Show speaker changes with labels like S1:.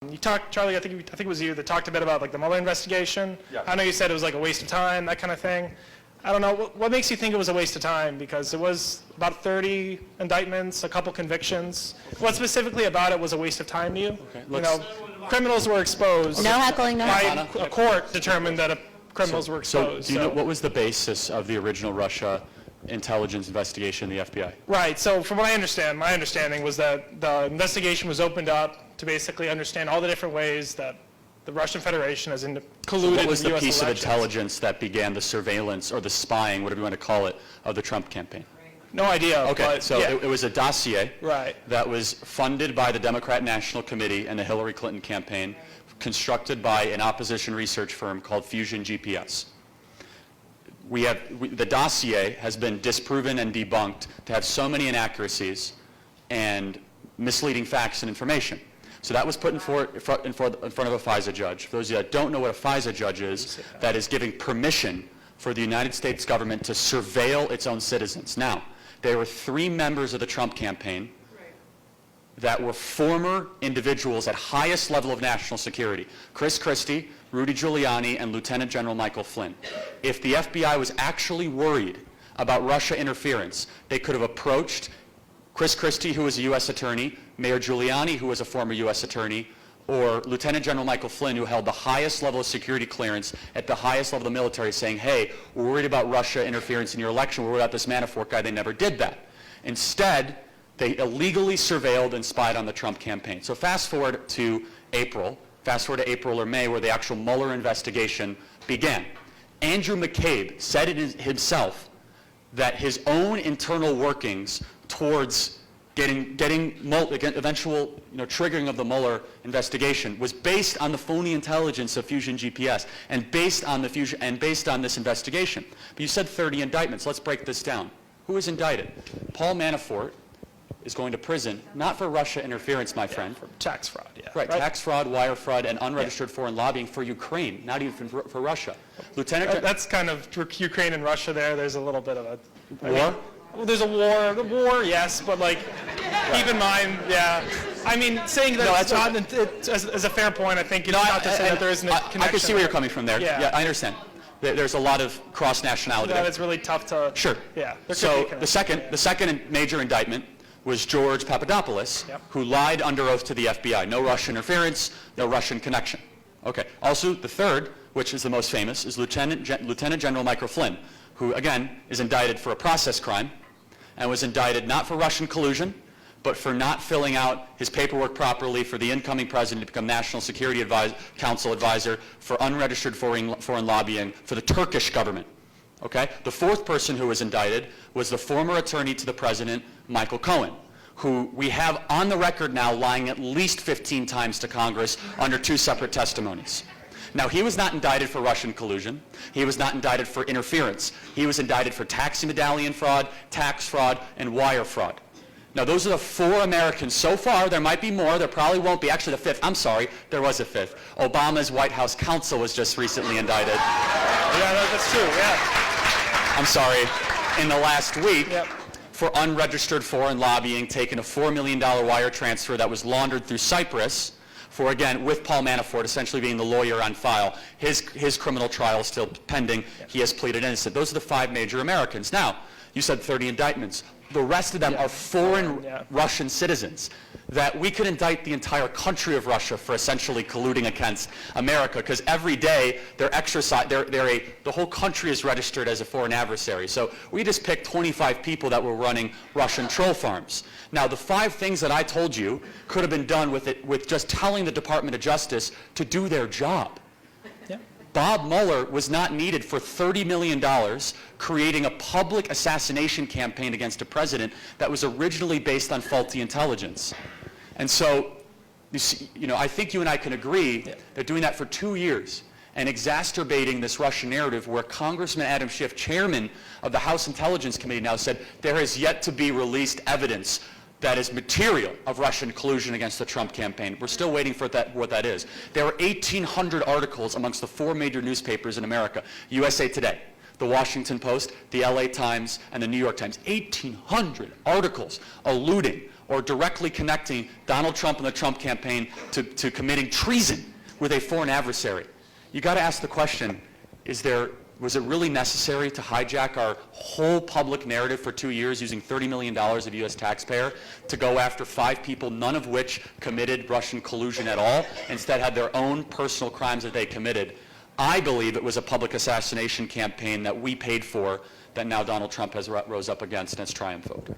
S1: You talked, Charlie, I think it was you that talked a bit about like the Mueller investigation.
S2: Yeah.
S1: I know you said it was like a waste of time, that kind of thing. I don't know, what makes you think it was a waste of time? Because it was about 30 indictments, a couple convictions. What specifically about it was a waste of time to you?
S2: Okay,
S1: You know, criminals were exposed.
S3: No heckling, no
S1: By a court determined that criminals were
S2: So
S1: exposed.
S2: do you know what was the basis of the original Russia intelligence investigation in the FBI?
S1: Right, so from what I understand, my understanding was that the investigation was opened up to basically understand all the different ways that the Russian Federation has colluded
S2: What was
S1: with
S2: the
S1: U.S.
S2: piece of
S1: elections.
S2: intelligence that began the surveillance or the spying, whatever you want to call it, of the Trump campaign?
S1: No idea.
S2: Okay,
S1: but
S2: so
S1: yeah.
S2: it was a dossier
S1: Right.
S2: that was funded by the Democrat National Committee and the Hillary Clinton campaign, constructed by an opposition research firm called Fusion GPS. The dossier has been disproven and debunked to have so many inaccuracies and misleading facts and information. So that was put in front of a FISA judge. For those of you that don't know what a FISA judge is, that is giving permission for the United States government to surveil its own citizens. Now, there were 3 members of the Trump campaign that were former individuals at highest level of national security: Chris Christie, Rudy Giuliani, and Lieutenant General Michael Flynn. If the FBI was actually worried about Russia interference, they could have approached Chris Christie, who was a U.S. attorney, Mayor Giuliani, who was a former U.S. attorney, or Lieutenant General Michael Flynn, who held the highest level of security clearance at the highest level of the military, saying, hey, we're worried about Russia interference in your election, we're worried about this Manafort guy. They never did that. Instead, they illegally surveilled and spied on the Trump campaign. So fast forward to April or May, where the actual Mueller investigation began. Andrew McCabe said it himself that his own internal workings towards getting eventual triggering of the Mueller investigation was based on the phony intelligence of Fusion GPS and based on this investigation. But you said 30 indictments. Let's break this down. Who is indicted? Paul Manafort is going to prison, not for Russia interference, my friend.
S1: For tax fraud, yeah.
S2: Right, tax fraud, wire fraud, and unregistered foreign lobbying for Ukraine, not even for Russia.
S1: That's kind of Ukraine and Russia there. There's a little bit of a...
S2: War?
S1: Well, there's a war. The war, yes, but like, keep in mind, yeah. I mean, saying that it's not, as a fair point, I think it's not to say that there isn't a connection.
S2: I can see where you're coming from there.
S1: Yeah.
S2: I understand. There's a lot of cross-nationality there.
S1: It's really tough to...
S2: Sure.
S1: Yeah.
S2: So the second major indictment was George Papadopoulos, who lied under oath to the FBI. No Russian interference, no Russian connection. Okay. Also, the third, which is the most famous, is Lieutenant General Michael Flynn, who, again, is indicted for a process crime and was indicted not for Russian collusion, but for not filling out his paperwork properly for the incoming president to become National Security Council advisor for unregistered foreign lobbying for the Turkish government. Okay? The fourth person who was indicted was the former attorney to the president, Michael Cohen, who we have on the record now lying at least 15 times to Congress under 2 separate testimonies. Now, he was not indicted for Russian collusion. He was not indicted for interference. He was indicted for taxi medallion fraud, tax fraud, and wire fraud. Now, those are the 4 Americans so far. There might be more. There probably won't be. Actually, the 5th. I'm sorry. There was a 5th. Obama's White House counsel was just recently indicted.
S1: Yeah, that's true, yeah.
S2: I'm sorry. In the last week, for unregistered foreign lobbying, taking a $4 million wire transfer that was laundered through Cyprus, for, again, with Paul Manafort essentially being the lawyer on file. His criminal trial is still pending. He has pleaded innocent. Those are the 5 major Americans. Now, you said 30 indictments. The rest of them are foreign Russian citizens that we could indict the entire country of Russia for essentially colluding against America, because every day the whole country is registered as a foreign adversary. So we just picked 25 people that were running Russian troll farms. Now, the 5 things that I told you could have been done with just telling the Department of Justice to do their job. Bob Mueller was not needed for $30 million creating a public assassination campaign against a president that was originally based on faulty intelligence. And so, I think you and I can agree that doing that for 2 years and exacerbating this Russian narrative, where Congressman Adam Schiff, chairman of the House Intelligence Committee, now said there has yet to be released evidence that is material of Russian collusion against the Trump campaign. We're still waiting for what that is. There are 1,800 articles amongst the 4 major newspapers in America: USA Today, the Washington Post, the LA Times, and the New York Times. 1,800 articles alluding or directly connecting Donald Trump and the Trump campaign to committing treason with a foreign adversary. You got to ask the question, was it really necessary to hijack our whole public narrative for 2 years using $30 million of U.S. taxpayer to go after 5 people, none of which committed Russian collusion at all, instead had their own personal crimes that they committed? I believe it was a public assassination campaign that we paid for that now Donald Trump has rose up against and has triumphed over.